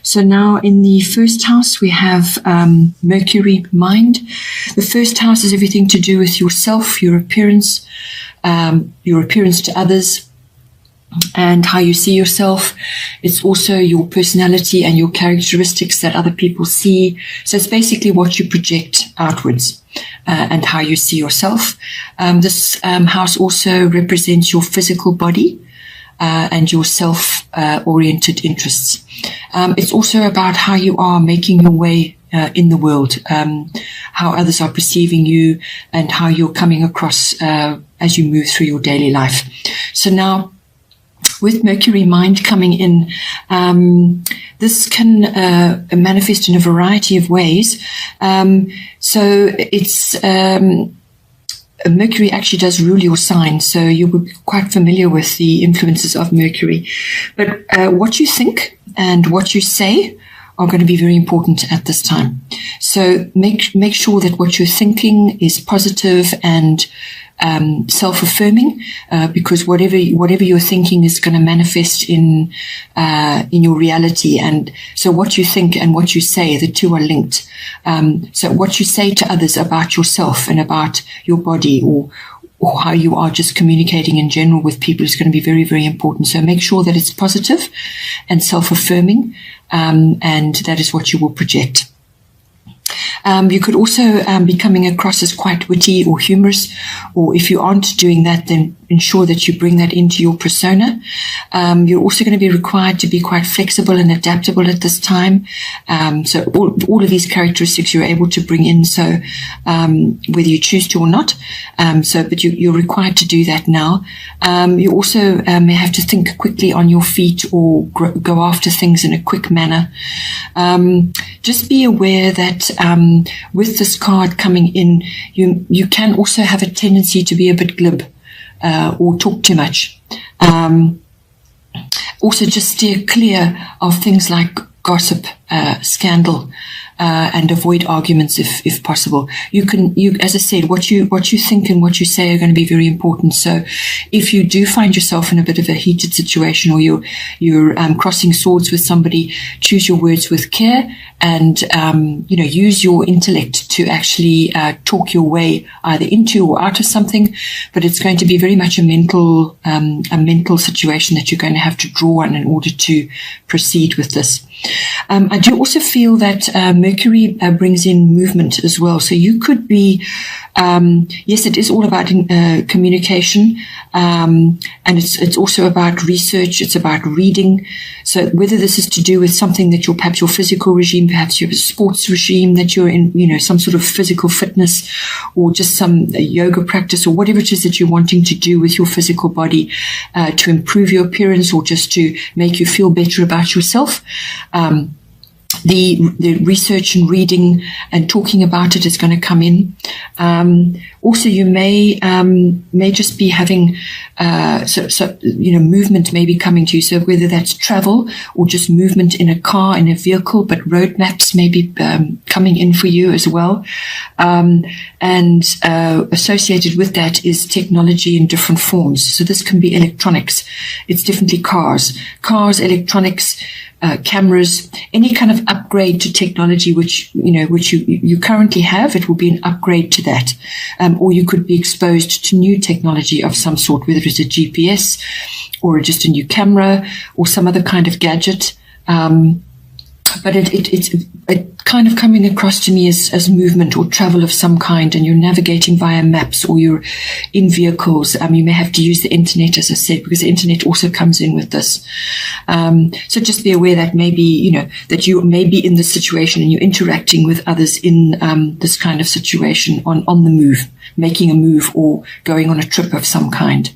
So now in the first house, we have Mercury, mind. The first house is everything to do with yourself, your appearance to others, and how you see yourself. It's also your personality and your characteristics that other people see. So it's basically what you project outwards and how you see yourself. This house also represents your physical body and your self-oriented interests. It's also about how you are making your way in the world, how others are perceiving you and how you're coming across as you move through your daily life. So now, with Mercury mind coming in, this can manifest in a variety of ways. So it's Mercury actually does rule your sign, so you will be quite familiar with the influences of Mercury. But what you think and what you say are going to be very important at this time. So make sure that what you're thinking is positive and self-affirming, because whatever you're thinking is going to manifest in your reality. And so what you think and what you say, the two are linked. So what you say to others about yourself and about your body, or how you are just communicating in general with people, is going to be very, very important. So make sure that it's positive and self-affirming, and that is what you will project. You could also be coming across as quite witty or humorous, or if you aren't doing that, then ensure that you bring that into your persona. You're also going to be required to be quite flexible and adaptable at this time. So all of these characteristics you're able to bring in, so whether you choose to or not. But you're required to do that now. You also may have to think quickly on your feet or go after things in a quick manner. Just be aware that with this card coming in, you can also have a tendency to be a bit glib or talk too much. Also, just steer clear of things like gossip, scandal, and avoid arguments if possible. As I said, what you think and what you say are going to be very important. So if you do find yourself in a bit of a heated situation, or you're crossing swords with somebody, choose your words with care, and use your intellect to actually talk your way either into or out of something. But it's going to be very much a mental situation that you're going to have to draw on in order to proceed with this. I do also feel that Mercury brings in movement as well. So you could be, yes, it is all about communication, and it's also about research. It's about reading. So whether this is to do with something that perhaps your physical regime, perhaps your sports regime, that you're in, some sort of physical fitness, or just some yoga practice, or whatever it is that you're wanting to do with your physical body to improve your appearance, or just to make you feel better about yourself. The research and reading and talking about it is going to come in. Also, you may just be having movement may be coming to you. So whether that's travel or just movement in a car, in a vehicle, but road maps may be coming in for you as well. And associated with that is technology in different forms. So this can be electronics. It's definitely cars, electronics, cameras, any kind of upgrade to technology which you currently have. It will be an upgrade to that. Or you could be exposed to new technology of some sort, whether it's a GPS or just a new camera or some other kind of gadget. But it's kind of coming across to me as movement or travel of some kind, and you're navigating via maps, or you're in vehicles. You may have to use the internet, as I said, because the internet also comes in with this. So just be aware that maybe, that you may be in this situation and you're interacting with others in this kind of situation on the move, making a move or going on a trip of some kind.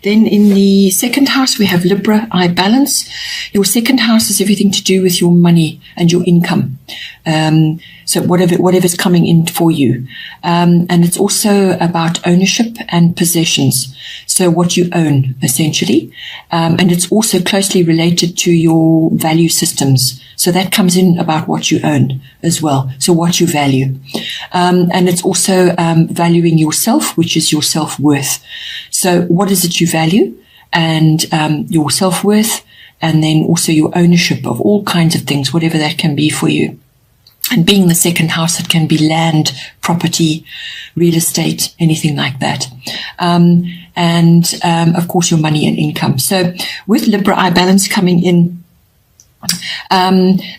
Then in the second house, we have Libra, I balance. Your second house is everything to do with your money and your income. So whatever's coming in for you. And it's also about ownership and possessions. So what you own, essentially. And it's also closely related to your value systems. So that comes in about what you own as well. So what you value. And it's also valuing yourself, which is your self-worth. So what is it you value? And your self-worth, and then also your ownership of all kinds of things, whatever that can be for you. And being the second house, it can be land, property, real estate, anything like that. Of course, your money and income. So with Libra I balance coming in,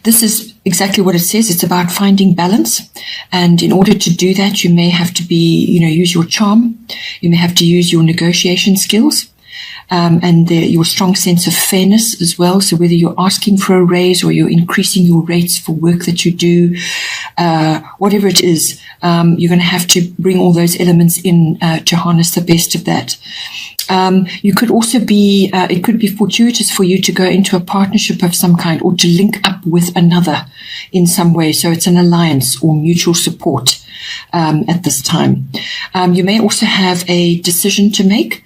this is exactly what it says. It's about finding balance. And in order to do that, you may have to use your charm. You may have to use your negotiation skills. Your strong sense of fairness as well. So whether you're asking for a raise or you're increasing your rates for work that you do, whatever it is, you're going to have to bring all those elements in to harness the best of that. You could also be, it could be fortuitous for you to go into a partnership of some kind or to link up with another in some way. So it's an alliance or mutual support at this time. You may also have a decision to make.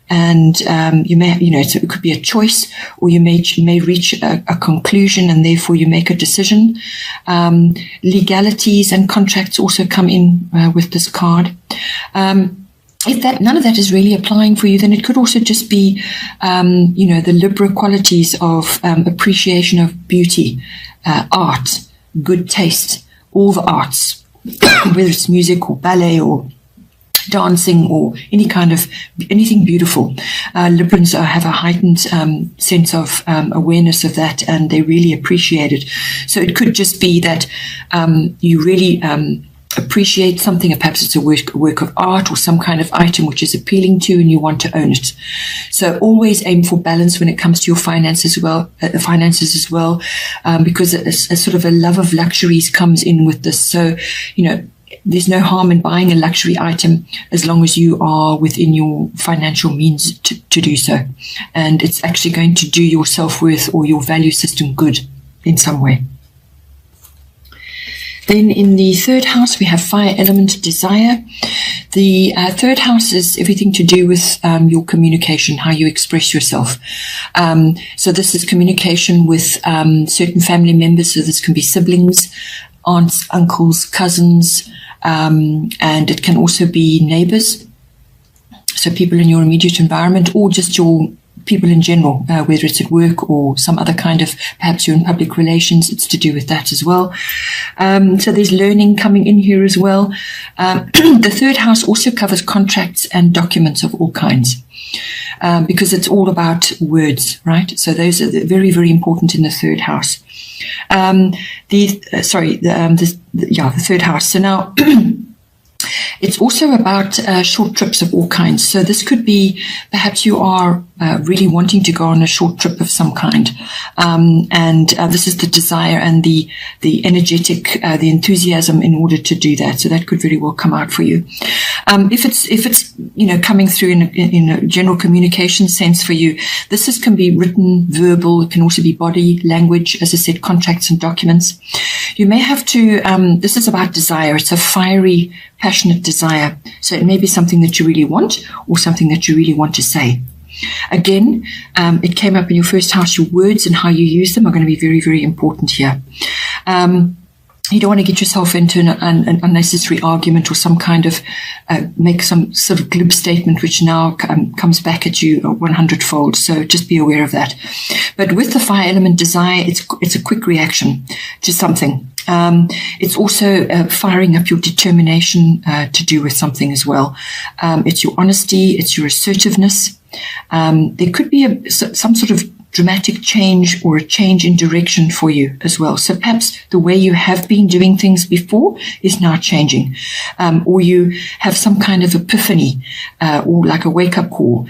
You may, so it could be a choice, or you may reach a conclusion, and therefore you make a decision. Legalities and contracts also come in with this card. If none of that is really applying for you, then it could also just be, the Libra qualities of appreciation of beauty, art, good taste, all the arts, whether it's music or ballet or dancing or anything beautiful. Librans have a heightened sense of awareness of that, and they really appreciate it. So it could just be that you really appreciate something, or perhaps it's a work of art or some kind of item which is appealing to you and you want to own it. So always aim for balance when it comes to your finances as well, because a sort of a love of luxuries comes in with this. So, there's no harm in buying a luxury item as long as you are within your financial means to do so. And it's actually going to do your self-worth or your value system good in some way. Then in the third house, we have fire element desire. The third house is everything to do with your communication, how you express yourself. So this is communication with certain family members. So this can be siblings, aunts, uncles, cousins, and it can also be neighbors. So people in your immediate environment, or just your people in general, whether it's at work or some other kind of, perhaps you're in public relations, it's to do with that as well. So there's learning coming in here as well. The third house also covers contracts and documents of all kinds, because it's all about words, right? So those are very, very important in the third house. The third house. So now it's also about short trips of all kinds. So this could be, perhaps you are really wanting to go on a short trip of some kind. This is the desire and the energetic, the enthusiasm in order to do that. So that could very well come out for you. If it's coming through in a general communication sense for you, this can be written, verbal. It can also be body language, as I said, contracts and documents. You may have to, this is about desire. It's a fiery, passionate desire. So it may be something that you really want, or something that you really want to say. Again, it came up in your first house. Your words and how you use them are going to be very, very important here. You don't want to get yourself into an unnecessary argument, or some kind of make some sort of glib statement which now comes back at you 100-fold. So just be aware of that. But with the fire element desire, it's a quick reaction to something. It's also firing up your determination to do with something as well. It's your honesty, it's your assertiveness. There could be some sort of dramatic change or a change in direction for you as well. So perhaps the way you have been doing things before is now changing, or you have some kind of epiphany, or like a wake-up call,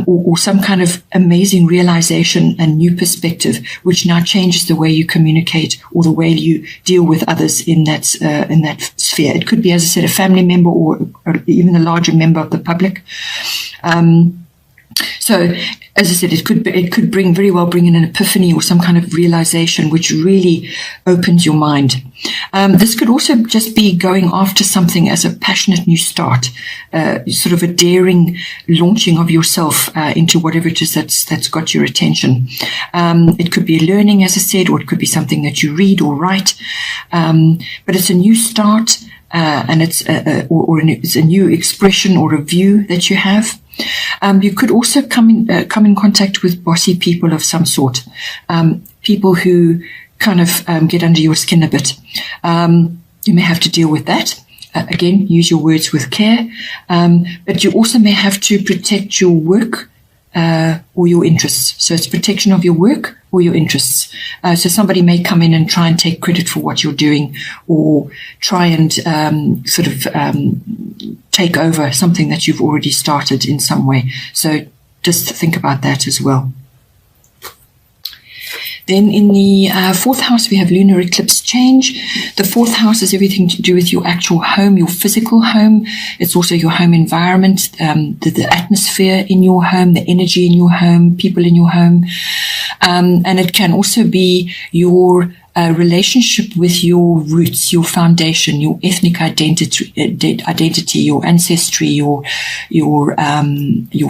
or some kind of amazing realization and new perspective, which now changes the way you communicate or the way you deal with others in that sphere. It could be, as I said, a family member or even a larger member of the public. So, as I said, it could very well bring in an epiphany or some kind of realization which really opens your mind. This could also just be going after something as a passionate new start, sort of a daring launching of yourself into whatever it is that's got your attention. It could be learning, as I said, or it could be something that you read or write. But it's a new start, and it's a new expression or a view that you have. You could also come in contact with bossy people of some sort, people who kind of get under your skin a bit. You may have to deal with that. Again, use your words with care. But you also may have to protect your work or your interests. So it's protection of your work or your interests. So somebody may come in and try and take credit for what you're doing, or try and take over something that you've already started in some way. So just think about that as well. Then in the fourth house, we have lunar eclipse change. The fourth house is everything to do with your actual home, your physical home. It's also your home environment, the atmosphere in your home, the energy in your home, people in your home. And it can also be your relationship with your roots, your foundation, your ethnic identity, your ancestry, your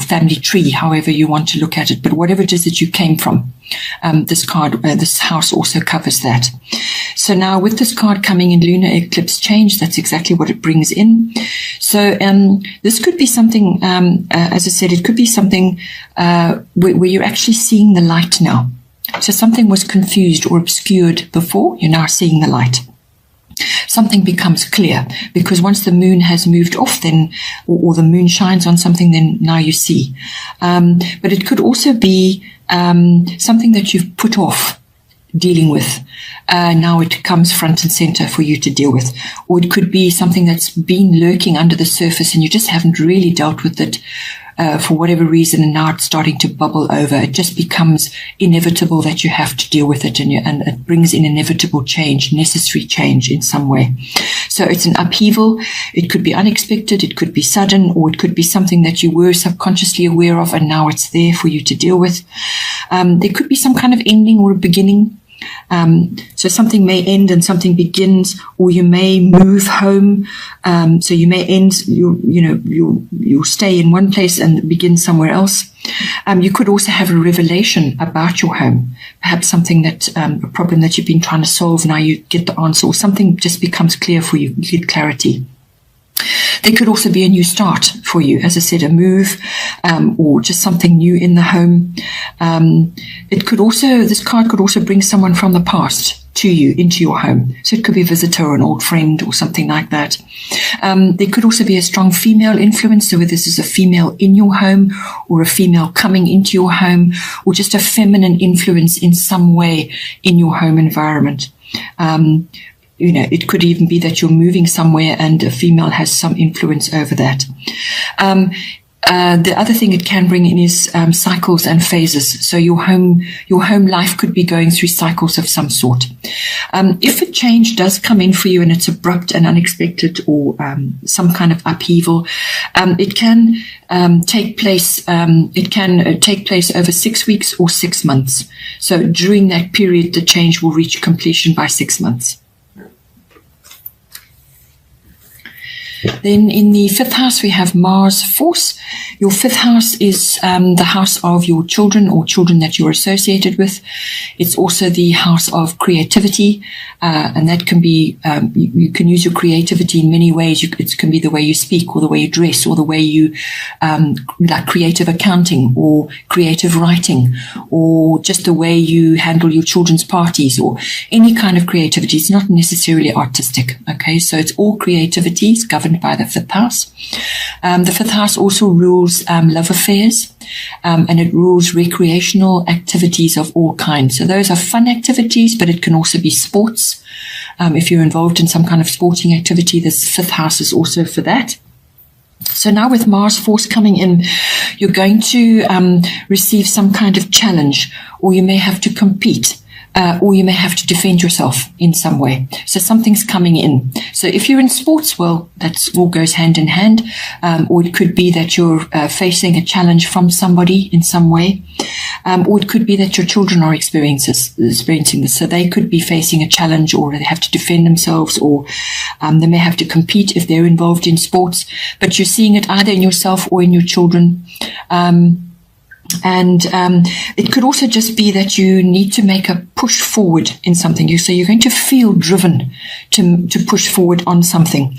family tree, however you want to look at it. But whatever it is that you came from, this house also covers that. So now with this card coming in lunar eclipse change, that's exactly what it brings in. So this could be something, as I said, it could be something where you're actually seeing the light now. So something was confused or obscured before, you're now seeing the light. Something becomes clear, because once the moon has moved off, then, or the moon shines on something, then now you see. But it could also be something that you've put off dealing with. Now it comes front and center for you to deal with. Or it could be something that's been lurking under the surface and you just haven't really dealt with it for whatever reason, and now it's starting to bubble over. It just becomes inevitable that you have to deal with it, and it brings in inevitable change, necessary change in some way. So it's an upheaval. It could be unexpected, it could be sudden, or it could be something that you were subconsciously aware of and now it's there for you to deal with. There could be some kind of ending or a beginning. So something may end and something begins, or you may move home. So you may end, you'll stay in one place and begin somewhere else. You could also have a revelation about your home, perhaps something that, a problem that you've been trying to solve. Now you get the answer, or something just becomes clear for you. You get clarity. There could also be a new start for you, as I said, a move, or just something new in the home. This card could also bring someone from the past to you, into your home. So it could be a visitor or an old friend or something like that. There could also be a strong female influence. So whether this is a female in your home or a female coming into your home, or just a feminine influence in some way in your home environment. It could even be that you're moving somewhere and a female has some influence over that. The other thing it can bring in is cycles and phases. So your home life could be going through cycles of some sort. If a change does come in for you and it's abrupt and unexpected, or some kind of upheaval, it can take place. It can take place over 6 weeks or 6 months. So during that period, the change will reach completion by 6 months. Then in the fifth house, we have Mars force. Your fifth house is the house of your children or children that you're associated with. It's also the house of creativity, and that can be, you can use your creativity in many ways. It can be the way you speak, or the way you dress, or the way you, like creative accounting or creative writing, or just the way you handle your children's parties, or any kind of creativity. It's not necessarily artistic, okay? So it's all creativity. It's governed by the fifth house. The fifth house also rules love affairs, and it rules recreational activities of all kinds. So those are fun activities, but it can also be sports. If you're involved in some kind of sporting activity, this fifth house is also for that. So now with Mars force coming in, you're going to receive some kind of challenge, or you may have to compete. Or you may have to defend yourself in some way. So something's coming in. So if you're in sports, well, that all goes hand in hand. Or it could be that you're facing a challenge from somebody in some way. Or it could be that your children are experiencing this. So they could be facing a challenge, or they have to defend themselves, or they may have to compete if they're involved in sports. But you're seeing it either in yourself or in your children. And it could also just be that you need to make a push forward in something. So you're going to feel driven to push forward on something.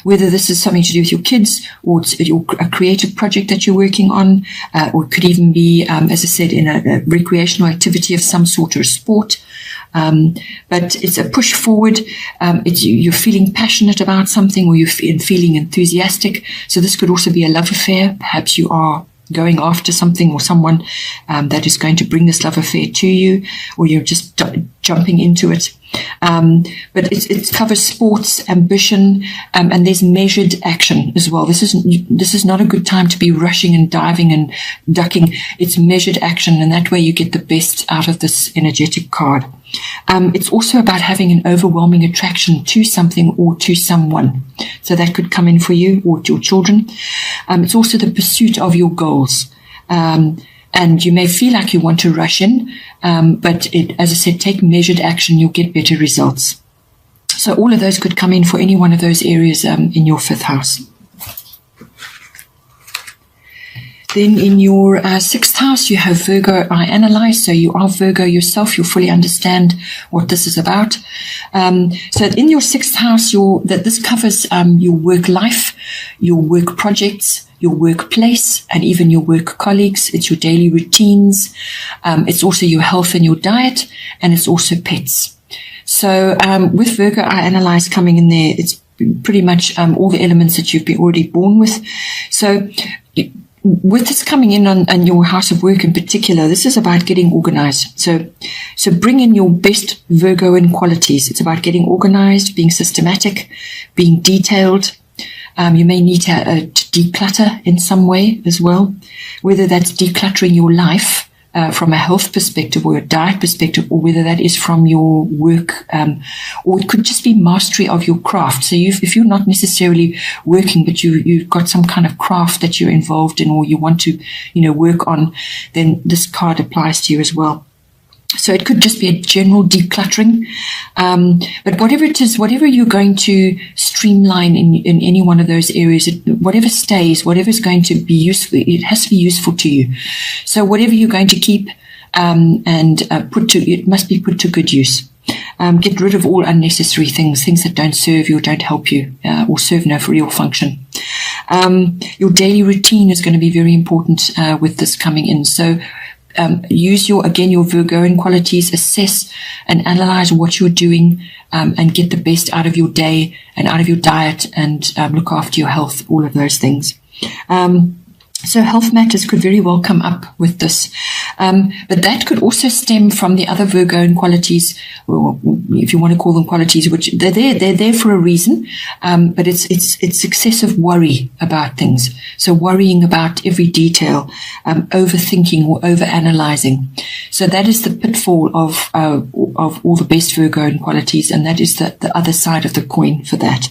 Whether this is something to do with your kids, or it's a creative project that you're working on, or it could even be, as I said, in a recreational activity of some sort or a sport. But it's a push forward. You're feeling passionate about something, or you're feeling enthusiastic. So this could also be a love affair. Perhaps you are going after something or someone that is going to bring this love affair to you, or you're just jumping into it. But it covers sports, ambition, and there's measured action as well. This is not a good time to be rushing and diving and ducking. It's measured action, and that way you get the best out of this energetic card. It's also about having an overwhelming attraction to something or to someone. So that could come in for you or to your children. It's also the pursuit of your goals. And you may feel like you want to rush in, but as I said, take measured action, you'll get better results. So all of those could come in for any one of those areas in your 5th house. Then in your 6th house, you have Virgo, I analyze. So you are Virgo yourself. You fully understand what this is about. So in your 6th house, this covers your work life, your work projects, your workplace, and even your work colleagues. It's your daily routines. It's also your health and your diet, and it's also pets. So with Virgo, I analyze coming in there, it's pretty much all the elements that you've been already born with. So with this coming in on your house of work in particular, this is about getting organized. So bring in your best Virgoan qualities. It's about getting organized, being systematic, being detailed. You may need to declutter in some way as well, whether that's decluttering your life from a health perspective or a diet perspective, or whether that is from your work, or it could just be mastery of your craft. So if you're not necessarily working, but you've got some kind of craft that you're involved in, or you want to, work on, then this card applies to you as well. So it could just be a general decluttering. But whatever it is, whatever you're going to streamline in any one of those areas, whatever stays, whatever is going to be useful, it has to be useful to you. So whatever you're going to keep it must be put to good use. Get rid of all unnecessary things that don't serve you or don't help you, or serve no real function. Your daily routine is going to be very important with this coming in. So use your Virgoan qualities, assess and analyze what you're doing, and get the best out of your day and out of your diet, and look after your health, all of those things. So health matters could very well come up with this. But that could also stem from the other Virgoan qualities, or if you want to call them qualities, which they're there for a reason. But it's excessive worry about things. So worrying about every detail, overthinking or overanalyzing. So that is the pitfall of all the best Virgoan qualities, and that is the other side of the coin for that.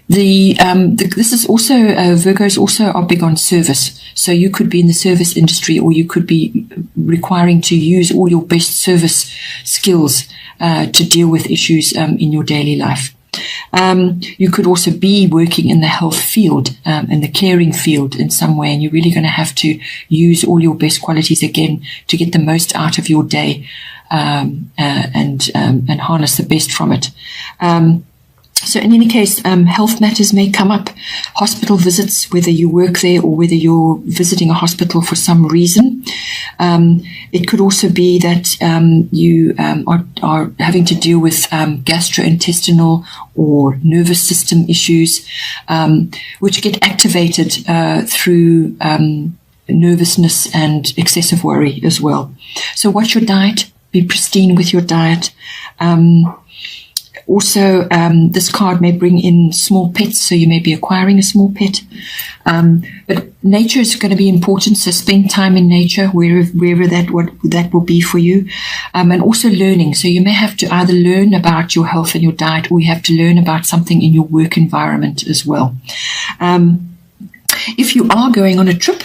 This is also, Virgos also are big on service. So you could be in the service industry, or you could be requiring to use all your best service skills to deal with issues in your daily life. You could also be working in the health field, in the caring field in some way, and you're really going to have to use all your best qualities again to get the most out of your day, and harness the best from it. So in any case, health matters may come up. Hospital visits, whether you work there or whether you're visiting a hospital for some reason. It could also be that you are having to deal with gastrointestinal or nervous system issues, which get activated through nervousness and excessive worry as well. So watch your diet. Be pristine with your diet. Also, this card may bring in small pets, so you may be acquiring a small pet. But nature is going to be important, so spend time in nature, wherever that will be for you. And also learning. So you may have to either learn about your health and your diet, or you have to learn about something in your work environment as well. If you are going on a trip,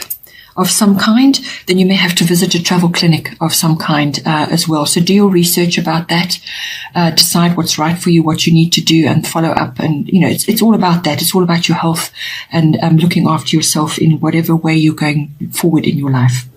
of some kind, then you may have to visit a travel clinic of some kind as well. So do your research about that, decide what's right for you, what you need to do, and follow up. And, it's all about that. It's all about your health and looking after yourself in whatever way you're going forward in your life.